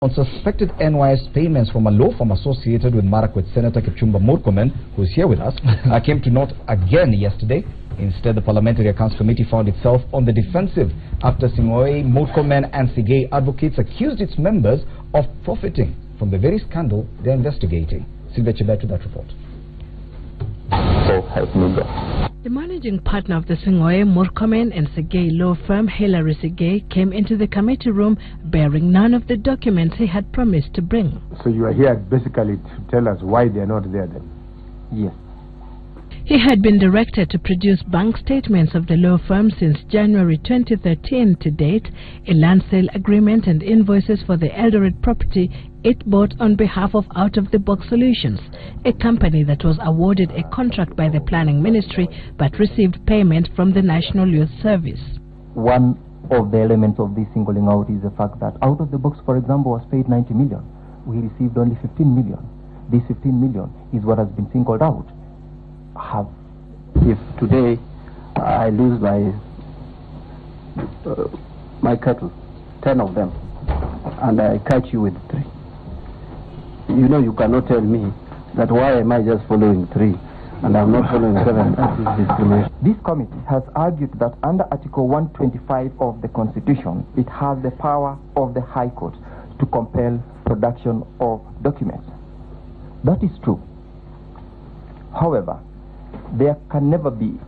On suspected NYS payments from a law firm associated with Marakwet Senator Kipchumba Murkomen, who is here with us, came to naught again yesterday. Instead, the Parliamentary Accounts Committee found itself on the defensive after Sing'oei, Murkomen and Sigei advocates accused its members of profiting from the very scandal they are investigating. Sylvia Chebet to that report. So help me God. The managing partner of the Sing'oei, Murkomen and Sigei law firm, Hilary Sigei, came into the committee room bearing none of the documents he had promised to bring. So you are here basically to tell us why they are not there then? Yes. He had been directed to produce bank statements of the law firm since January 2013 to date, a land sale agreement and invoices for the Eldoret property it bought on behalf of Out-of-the-Box Solutions, a company that was awarded a contract by the Planning Ministry but received payment from the National Youth Service. One of the elements of this singling out is the fact that Out-of-the-Box, for example, was paid 90 million. We received only 15 million. This 15 million is what has been singled out. If today I lose my cattle, 10 of them, and I catch you with 3, you know, you cannot tell me that why am I just following 3 and I'm not following 7. That is discrimination. This committee has argued that under Article 125 of the Constitution, it has the power of the High Court to compel production of documents. That is true. However, there can never be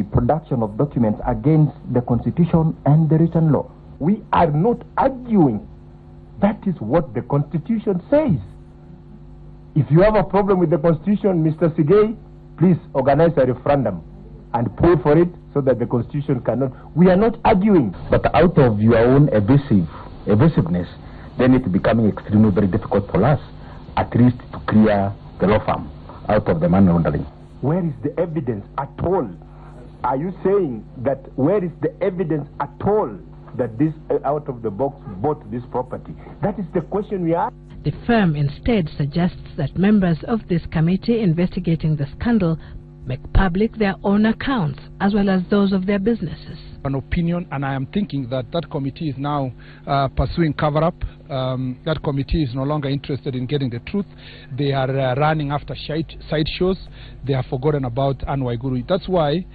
production of documents against the Constitution and the written law. We are not arguing. That is what the Constitution says. If you have a problem with the Constitution, Mr. Sigei, please organize a referendum and pray for it so that the Constitution cannot. We are not arguing. But out of your own evasiveness, then it's becoming extremely very difficult for us, at least to clear the law firm out of the money laundering. Where is the evidence at all? Are you saying that where is the evidence at all that this Out-of-the-Box bought this property? That is the question we ask. The firm instead suggests that members of this committee investigating the scandal make public their own accounts as well as those of their businesses. An opinion, and I am thinking that that committee is now pursuing cover-up. That committee is no longer interested in getting the truth. They are running after side shows. They have forgotten about Anwaiguru. That's why...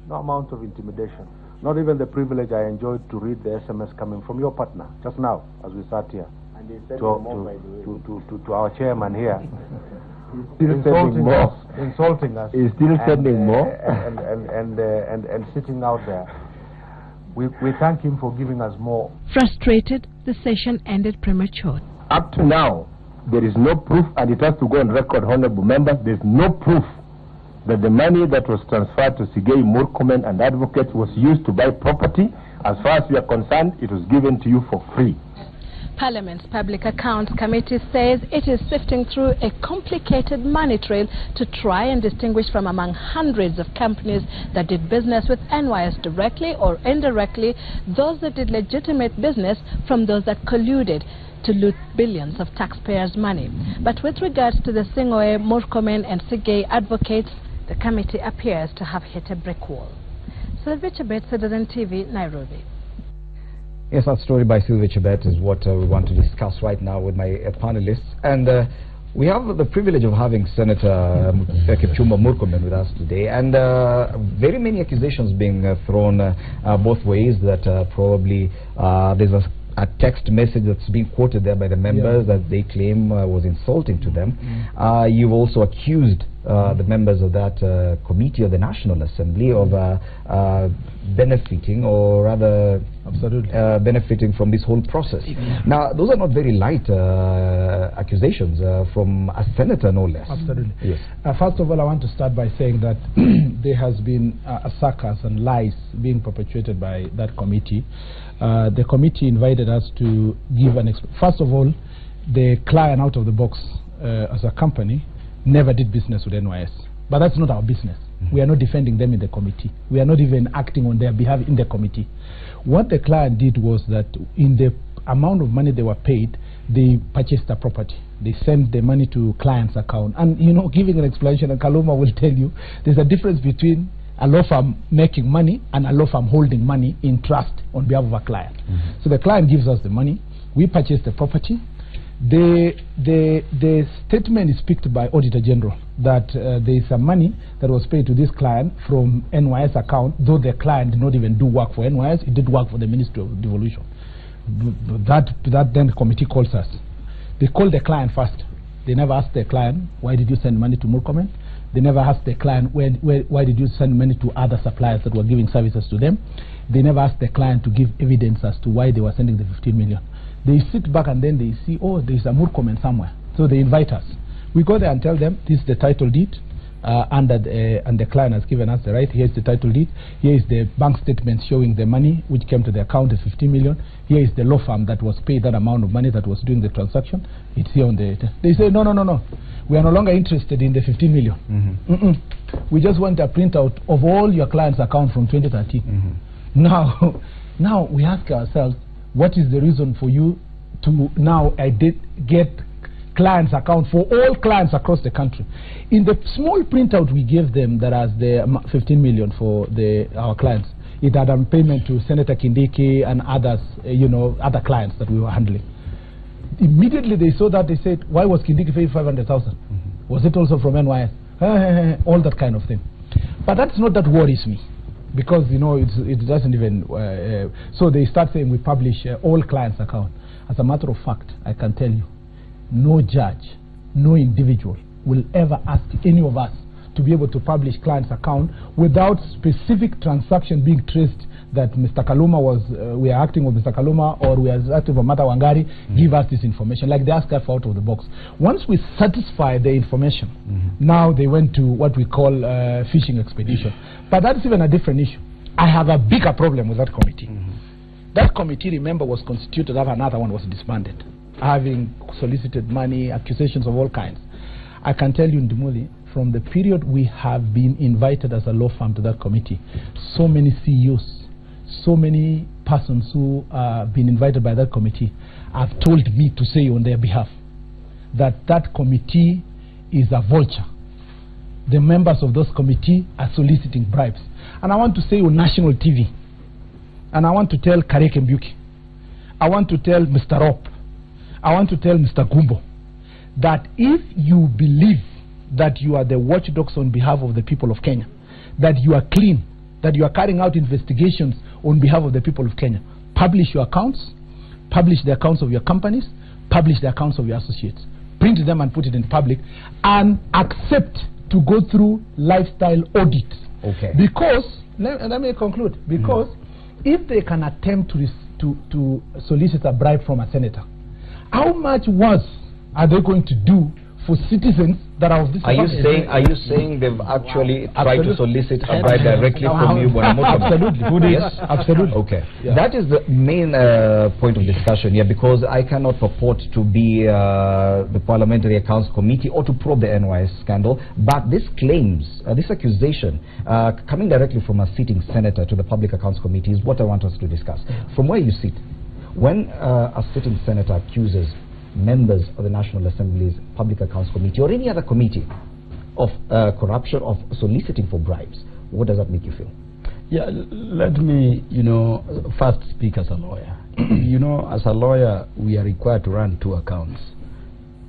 No amount of intimidation. Not even the privilege I enjoyed to read the SMS coming from your partner just now as we sat here. And to our chairman here. Insulting us. He's still sending more. And sitting out there. We thank him for giving us more. Frustrated, the session ended premature. Up to now, there is no proof, and it has to go on record, honorable members, there's no proof that the money that was transferred to Sigei, Murkomen and advocates was used to buy property. As far as we are concerned, it was given to you for free. Parliament's Public Accounts Committee says it is sifting through a complicated money trail to try and distinguish from among hundreds of companies that did business with NYS directly or indirectly, those that did legitimate business from those that colluded to loot billions of taxpayers' money. But with regards to the Sing'oei, Murkomen and Sigei advocates, the committee appears to have hit a brick wall. Sylvia Chebet, Citizen TV, Nairobi. Yes, that story by Sylvia Chebet is what we want to discuss right now with my panelists. And we have the privilege of having Senator Kipchumba Murkomen with us today. And very many accusations being thrown both ways that probably there's a text message that's being quoted there by the members that they claim was insulting to them. You've also accused the members of that committee of the National Assembly of benefiting, or rather benefiting from this whole process. Now, those are not very light accusations from a senator, no less. Absolutely. Yes. First of all, I want to start by saying that there has been a circus and lies being perpetuated by that committee. The committee invited us to give an first of all, the client Out-of-the-Box as a company never did business with NYS. But that's not our business. We are not defending them in the committee. We are not even acting on their behalf in the committee. What the client did was that in the amount of money they were paid, they purchased a property. They sent the money to client's account. And, you know, giving an explanation, and Kaluma will tell you, there's a difference between a law firm making money and a law firm holding money in trust on behalf of a client. So the client gives us the money. We purchased the property. The statement is picked by Auditor General that there is some money that was paid to this client from NYS account, though the client did not even do work for NYS, it did work for the Ministry of Devolution. That then the committee calls us. They call the client first. They never ask the client, why did you send money to Murkomen? They never asked the client, why did you send money to other suppliers that were giving services to them? They never asked the client to give evidence as to why they were sending the 15 million. They sit back and then they see, oh, there is a Murkomen somewhere. So they invite us. We go there and tell them, this is the title deed, and the client has given us the right. Here's the title deed. Here is the bank statement showing the money which came to the account is 15 million. Here is the law firm that was paid that amount of money that was doing the transaction. It's here on the... They say, no. We are no longer interested in the 15 million. We just want a printout of all your clients' accounts from 2013. Now we ask ourselves, what is the reason for you to now get clients' account for all clients across the country? In the small printout we gave them that has the 15 million for our clients, it had a payment to Senator Kindiki and others, other clients that we were handling. Immediately they saw that, they said, why was Kindiki paid 500,000? Was it also from NYS? All that kind of thing. But that's not that worries me. Because it doesn't even so they start saying we publish all clients' account. As a matter of fact, I can tell you, no judge, no individual will ever ask any of us to be able to publish clients' account without specific transaction being traced that Mr. Kaluma was, we are acting with Mr. Kaluma, or we are acting for Mata Wangari, give us this information. Like they ask us for out of the box. Once we satisfy the information, now they went to what we call fishing expedition. But that's even a different issue. I have a bigger problem with that committee. That committee, remember, was constituted after another one was disbanded, having solicited money, accusations of all kinds. I can tell you, Ndimuli, from the period we have been invited as a law firm to that committee, so many CEOs, so many persons who have been invited by that committee have told me to say on their behalf that that committee is a vulture. The members of those committee are soliciting bribes. And I want to say on national TV, and I want to tell Karek Mbuki, I want to tell Mr. Rop, I want to tell Mr. Gumbo, that if you believe that you are the watchdogs on behalf of the people of Kenya, that you are clean, that you are carrying out investigations on behalf of the people of Kenya, publish your accounts, publish the accounts of your companies, publish the accounts of your associates, print them and put it in public, and accept to go through lifestyle audit. Okay. Because, let me conclude, because if they can attempt to solicit a bribe from a senator, how much worse are they going to do for citizens that are of this? Are you saying they've actually tried to solicit a bribe directly from you, Absolutely. Yes, absolutely. Okay, that is the main point of discussion here, because I cannot purport to be the Parliamentary Accounts Committee or to probe the NYS scandal, but this claims, this accusation coming directly from a sitting senator to the Public Accounts Committee is what I want us to discuss. From where you sit, when a sitting senator accuses members of the National Assembly's Public Accounts Committee or any other committee of corruption, of soliciting for bribes, what does that make you feel? Yeah, let me, first speak as a lawyer. As a lawyer, we are required to run two accounts.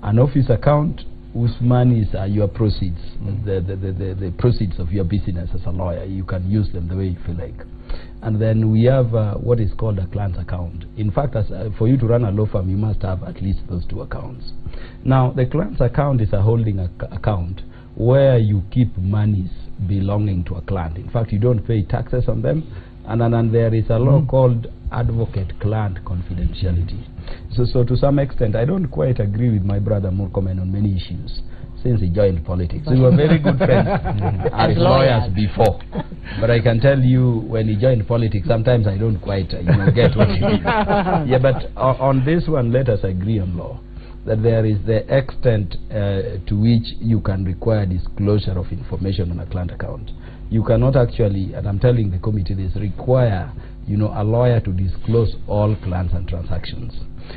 An office account whose monies are your proceeds, the proceeds of your business as a lawyer. You can use them the way you feel like. And then we have what is called a client's account. In fact, for you to run a law firm, you must have at least those two accounts. Now, the client's account is a holding account where you keep monies belonging to a client. In fact, you don't pay taxes on them. And there is a law called advocate-client confidentiality. So to some extent, I don't quite agree with my brother Murkomen on many issues since he joined politics. We were very good friends as lawyers before. But I can tell you, when he joined politics, sometimes I don't quite get what he means. Yeah, but on this one, let us agree on law, that there is the extent to which you can require disclosure of information on a client account. You cannot actually, and I'm telling the committee this, require a lawyer to disclose all clients and transactions.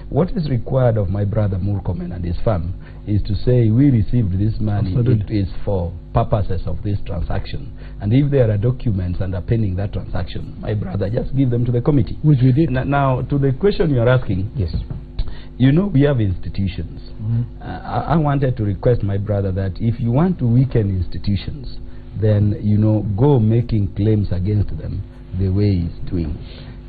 What is required of my brother Murkomen and his firm is to say, we received this money, it is for purposes of this transaction. And if there are documents underpinning that transaction, my brother, just give them to the committee. Which we did. Now, to the question you're asking, yes, You know, we have institutions. I wanted to request my brother that if you want to weaken institutions, then, you know, go making claims against them the way he's doing.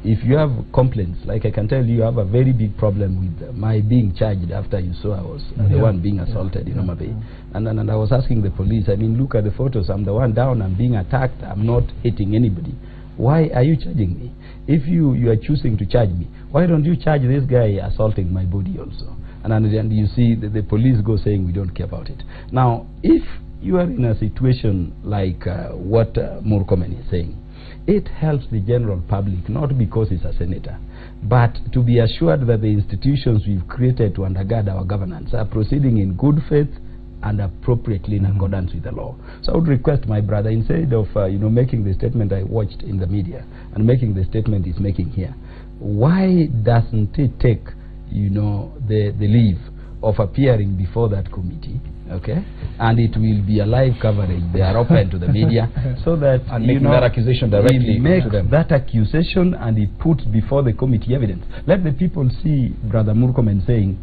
If you have complaints, like I can tell you, have a very big problem with my being charged after you saw I was the one being assaulted in Oma Bay. And I was asking the police, I mean, look at the photos, I'm the one down, I'm being attacked, I'm not hitting anybody. Why are you charging me? If you are choosing to charge me, why don't you charge this guy assaulting my body also? And you see the police go saying we don't care about it. Now, if you are in a situation like what Murkomen is saying, it helps the general public, not because he's a senator, but to be assured that the institutions we've created to undergird our governance are proceeding in good faith and appropriately in accordance with the law. So I would request my brother, instead of you know, making the statement I watched in the media and making the statement he's making here, why doesn't it take, you know, the leave of appearing before that committee, okay, and it will be a live coverage. They are open to the media, so that and making that accusation directly he makes to them. that accusation and he puts before the committee evidence. Let the people see Brother Murkomen saying,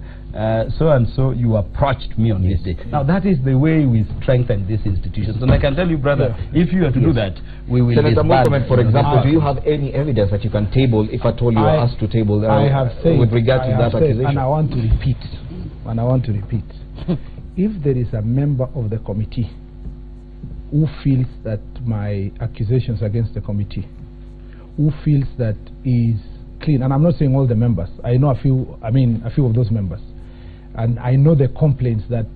so and so you approached me on this day. Now that is the way we strengthen these institutions. And I can tell you, brother, if you are to do that, we will. Senator Murkomen, for example, do you have any evidence that you can table, if at all you are asked to table, I have said, with regard to that accusation? And I want to repeat, if there is a member of the committee who feels that my accusations against the committee, who feels that is clean, and I'm not saying all the members, I know a few of those members, and I know the complaints that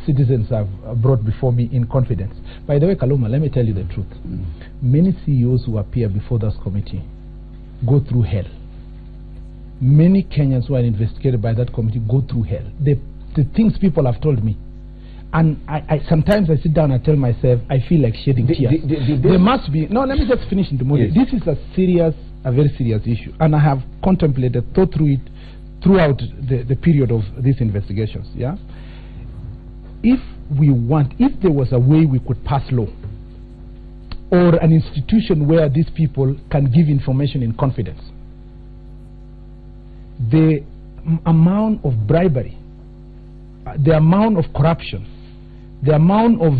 citizens have brought before me in confidence. By the way, Kaluma, let me tell you the truth. Many CEOs who appear before this committee go through hell. Many Kenyans who are investigated by that committee go through hell. The things people have told me, and I sometimes I sit down and tell myself I feel like shedding tears. There must be, no, let me just finish in the morning. Yes. This is a very serious issue, and I have contemplated, thought through it throughout the period of these investigations. Yeah, if there was a way we could pass law, or an institution where these people can give information in confidence, the amount of bribery, the amount of corruption, the amount of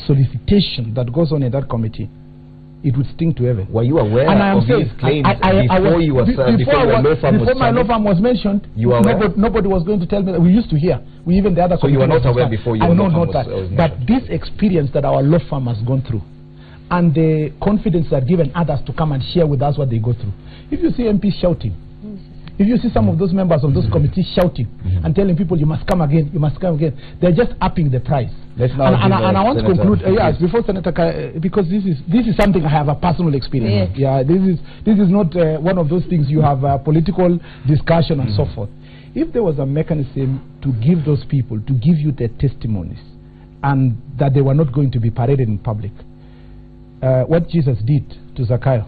solicitation that goes on in that committee, it would sting to heaven. Were you aware of these claims before my law firm was mentioned? Nobody was going to tell me that. We used to hear. Even the other. So you were not aware before your law firm was mentioned. But this experience that our law firm has gone through, and the confidence that given others to come and share with us what they go through. If you see MPs shouting, if you see some of those members of those committees shouting and telling people you must come again, you must come again, they're just upping the price. And I want to conclude, yes, before Senator, because this is something I have a personal experience. Yeah, this is not one of those things you have a political discussion and so forth. If there was a mechanism to give those people, to give you their testimonies, and that they were not going to be paraded in public, what Jesus did to Zacchaeus,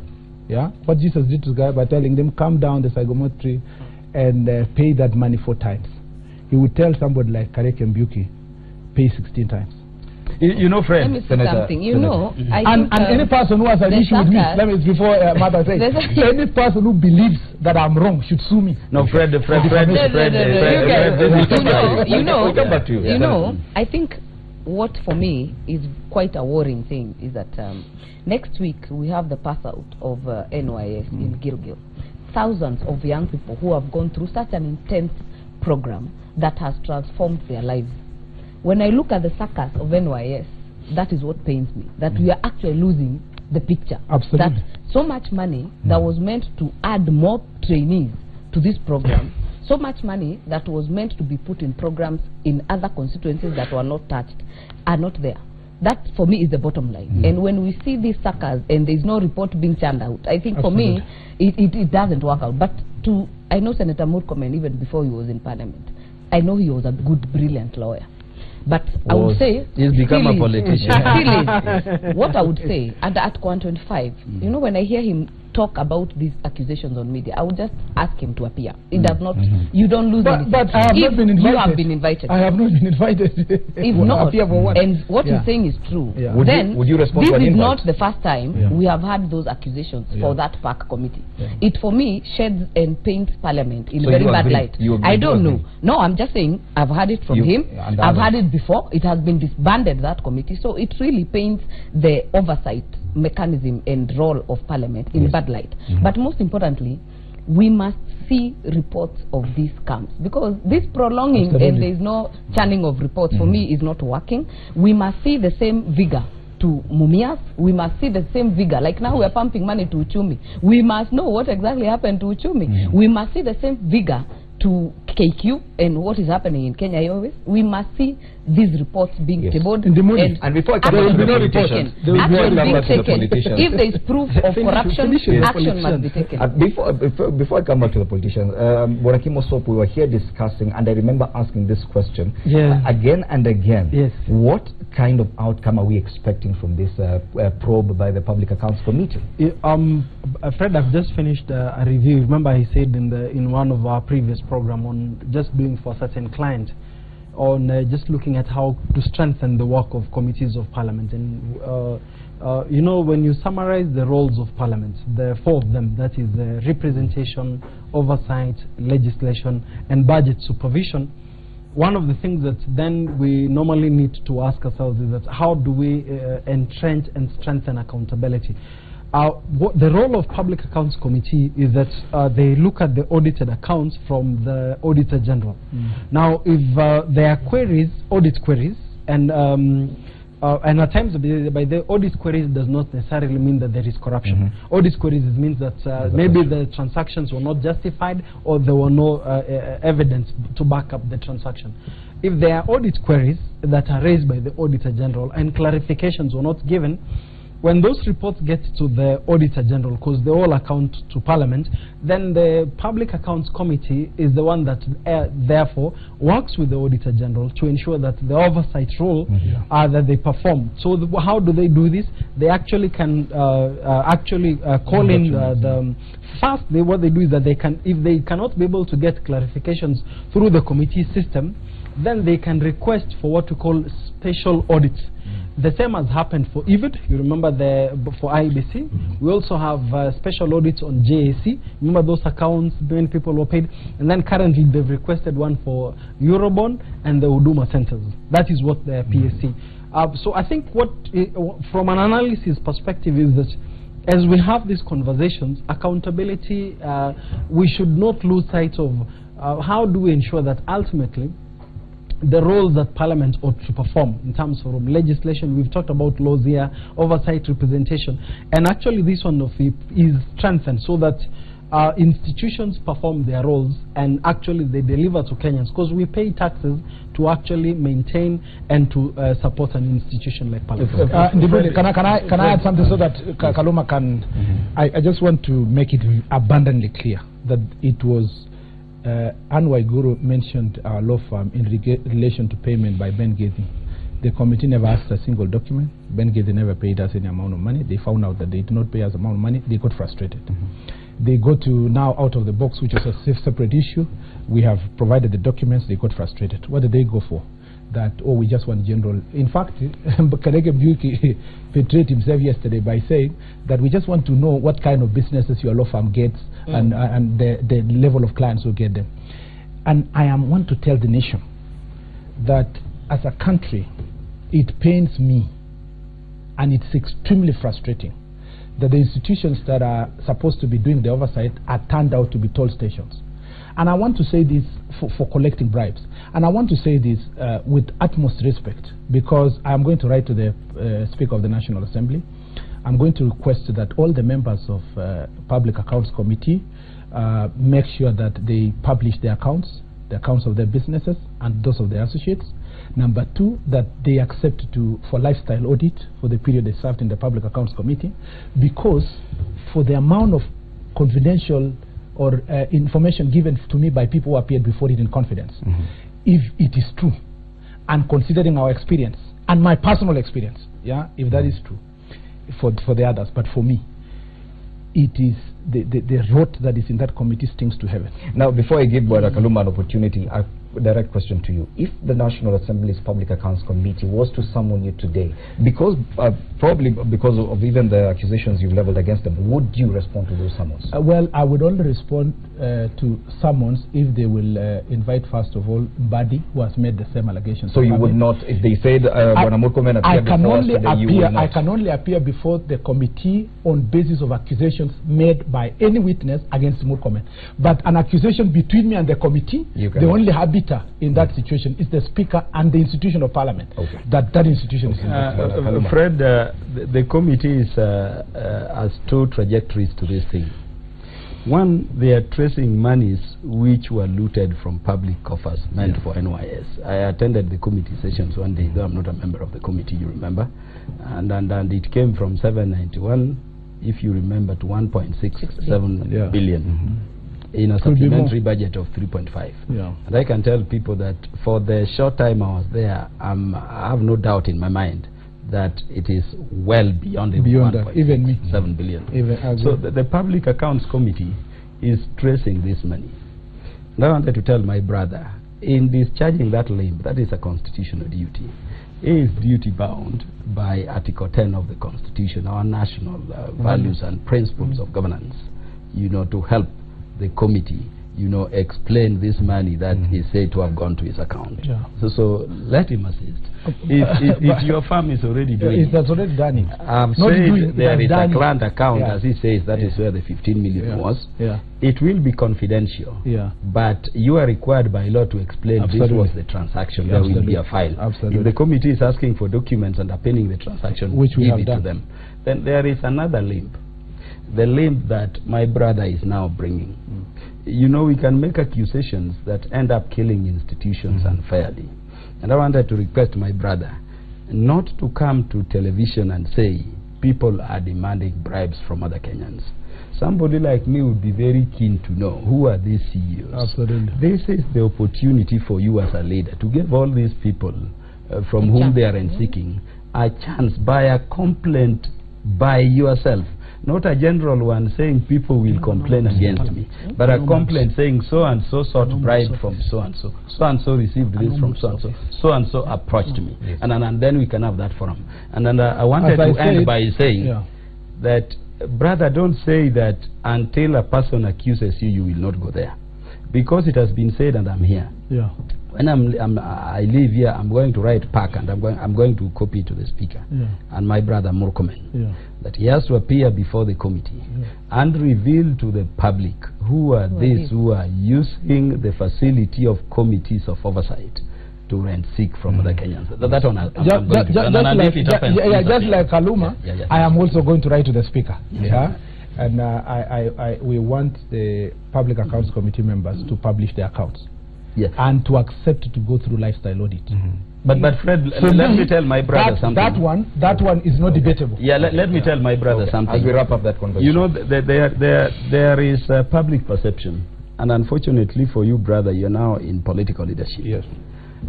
what Jesus did to Zacchaeus by telling them, come down the sycamore tree and pay that money 4 times. He would tell somebody like Kareke Mbuki, pay 16 times. You know, Fred, let me say something. You know, and any person who has an issue with me, let me, before Mother says, any person who believes that I'm wrong should sue me. No, Fred, you know, I think what for me is quite a worrying thing is that next week we have the pass out of NYS in Gilgil. Thousands of young people who have gone through such an intense program that has transformed their lives. When I look at the success of NYS, that is what pains me, that we are actually losing the picture. Absolutely. That so much money that was meant to add more trainees to this program, so much money that was meant to be put in programs in other constituencies that were not touched, are not there. That for me is the bottom line. And when we see these suckers and there is no report being churned out, I think for me it doesn't work out. But I know Senator Murkomen even before he was in Parliament. I know he was a good, brilliant lawyer. But I would say he's become a politician. What I would say, and at 125, you know, when I hear him talk about these accusations on media, I would just ask him to appear. It does not, you don't lose anything. But I have not been invited. You have been invited. I have not been invited. If not, and what he's saying is true, then would you respond this to an is invite? not the first time we have had those accusations for that PAC committee. It, for me, sheds and paints Parliament in a very bad light. I don't know. No, I'm just saying I've heard it from him. I've heard it before. It has been disbanded, that committee. So it really paints the oversight mechanism and role of Parliament in bad light. But most importantly, we must see reports of these scams, because this prolonging and there is no churning of reports for me is not working. We must see the same vigor to Mumias. We must see the same vigor. Like now we are pumping money to Uchumi. We must know what exactly happened to Uchumi. We must see the same vigor to KQ and what is happening in Kenya Airways. We must see these reports being tabled. And before I come action to the being politicians, taken. If there is proof of corruption, action must be taken. Before I come back to the politicians, Borakimo Sop, we were here discussing, and I remember asking this question again and again. What kind of outcome are we expecting from this probe by the Public Accounts Committee? Fred, I've just finished a review. Remember, I said in one of our previous program on just doing for certain clients, on just looking at how to strengthen the work of committees of Parliament. And you know, when you summarize the roles of Parliament, there are four of them, that is representation, oversight, legislation, and budget supervision. One of the things that then we normally need to ask ourselves is that how do we entrench and strengthen accountability? What the role of Public Accounts Committee is that they look at the audited accounts from the Auditor General. Now, if there are queries, audit queries, and at times by the audit queries does not necessarily mean that there is corruption. Audit queries means that maybe the transactions were not justified or there were no evidence to back up the transaction. If there are audit queries that are raised by the Auditor General and clarifications were not given, when those reports get to the Auditor General, because they all account to Parliament, then the Public Accounts Committee is the one that therefore works with the Auditor General to ensure that the oversight role that they perform. So how do they do this? They actually can call in the first. What they do is that they can, if they cannot be able to get clarifications through the committee system, then they can request for what we call special audits. The same has happened for EVID. You remember for IBC. We also have special audits on JAC. Remember those accounts when people were paid. And then currently they've requested one for Eurobond and the Huduma centers. That is what the PSC. So I think what, from an analysis perspective, is that as we have these conversations, accountability, we should not lose sight of how do we ensure that ultimately the roles that Parliament ought to perform in terms of legislation. We've talked about laws here, oversight, representation, and actually this one of it is strengthened so that institutions perform their roles and actually they deliver to Kenyans, because we pay taxes to actually maintain and to support an institution like Parliament. Can I add something so that Kaluma can... I just want to make it abundantly clear that it was Anwar Guru mentioned our law firm in relation to payment by Ben Gezi. The committee never asked a single document. Ben Gezi never paid us any amount of money. They found out that they did not pay us amount of money. They got frustrated. They go to now out of the box, which is a separate issue. We have provided the documents. They got frustrated. What did they go for? That, oh, we just want general. In fact, Karege Mbuki betrayed himself yesterday by saying that we just want to know what kind of businesses your law firm gets and the level of clients who get them. And I want to tell the nation that as a country, it pains me and it's extremely frustrating that the institutions that are supposed to be doing the oversight are turned out to be toll stations. And I want to say this for collecting bribes. And I want to say this with utmost respect, because I'm going to write to the Speaker of the National Assembly. I'm going to request that all the members of Public Accounts Committee make sure that they publish the accounts of their businesses and those of their associates. Number two, that they accept for lifestyle audit for the period they served in the Public Accounts Committee, because for the amount of confidential or information given to me by people who appeared before it in confidence, if it is true, and considering our experience and my personal experience, if that is true for the others, but for me, it is the rot that is in that committee stinks to heaven. Now, before I give Brother Kaluma an opportunity, a direct question to you. If the National Assembly's Public Accounts Committee was to summon you today, because probably because of even the accusations you've leveled against them, would you respond to those summons? Well, I would only respond to summons if they will invite, first of all, Mbadi, who has made the same allegations. So you would not, if they said Murkomen appeared before us today, you would not? I can only appear before the committee on basis of accusations made by any witness against Murkomen. But an accusation between me and the committee, the only habiter in that situation is the Speaker and the institution of Parliament. Okay. That institution is Fred, the committee has two trajectories to this thing. One, they are tracing monies which were looted from public coffers meant for NYS. I attended the committee sessions one day, though I'm not a member of the committee, you remember. And it came from 791, if you remember, to 1.67 billion. In a supplementary budget of 3.5. And I can tell people that for the short time I was there, I have no doubt in my mind that it is well beyond the 1.7 billion. So the Public Accounts Committee is tracing this money. And I wanted to tell my brother, in discharging that limb, that is a constitutional duty. He is duty bound by Article 10 of the Constitution, our national values and principles of governance, to help the committee, explain this money that is said to have gone to his account. So let him assist. If your firm is already doing it, has already done it. I've said there is a client account, as he says, that is where the 15 million was. It will be confidential, but you are required by law to explain this was the transaction. There will be a file. If the committee is asking for documents underpinning the transaction, which we give have it done to them. Then there is another limb. The limb that my brother is now bringing. We can make accusations that end up killing institutions unfairly. And I wanted to request my brother not to come to television and say people are demanding bribes from other Kenyans. Somebody like me would be very keen to know who are these CEOs. Absolutely. This is the opportunity for you as a leader to give all these people from whom they are seeking a chance by a complaint by yourself. Not a general one saying people will complain against me, but a complaint saying so-and-so sought bribe from so-and-so, so-and-so received this from so-and-so, so-and-so approached me. And then we can have that forum. And then I wanted to end by saying that, brother, don't say that until a person accuses you, you will not go there. Because it has been said, and I'm here. When I live here, I'm going to write back, and I'm going to copy to the Speaker and my brother Murkomen that he has to appear before the committee and reveal to the public who are these who are using the facility of committees of oversight to rent seek from other Kenyans. That one I'm going to do. Just like Kaluma, I am also going to write to the Speaker. And we want the Public Accounts Committee members to publish their accounts. And to accept to go through lifestyle audit. But Fred, let me tell my brother something. That one is not debatable. Let me tell my brother something. As we wrap up that conversation. There is public perception, and unfortunately for you, brother, you're now in political leadership.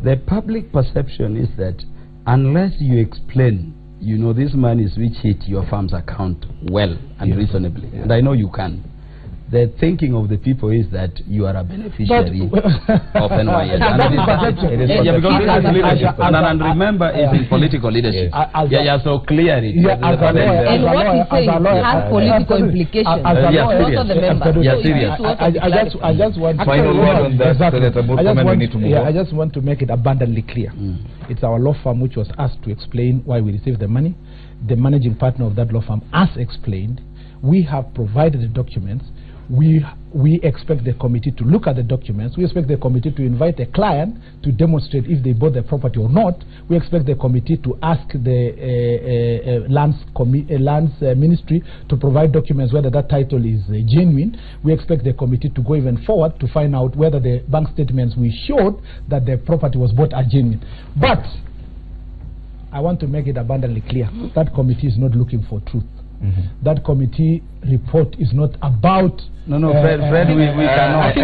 The public perception is that unless you explain, these monies which hit your firm's account well and reasonably, and I know you can. The thinking of the people is that you are a beneficiary of NYS. And remember, it's in political leadership. So clear it. And what he says has political implications. Also the members. I just want to final word on that, Senator Murkomen, we need to move on. I just want to make it abundantly clear. It's our law firm which was asked to explain why we received the money. The managing partner of that law firm has explained. We have provided the documents. We expect the committee to look at the documents. We expect the committee to invite a client to demonstrate if they bought the property or not. We expect the committee to ask the lands ministry to provide documents whether that title is genuine. We expect the committee to go even forward to find out whether the bank statements we showed that the property was bought are genuine. But I want to make it abundantly clear that committee is not looking for truth. That committee report is not about. Fred, we cannot.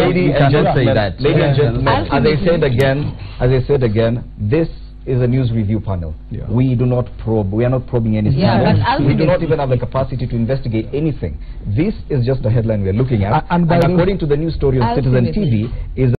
Ladies and gentlemen, as I said again, this is a news review panel. Yeah. We do not probe. We are not probing any Yeah, scandal. We do not even have the capacity to investigate anything. This is just the headline we are looking at. And according to the news story on Citizen TV, is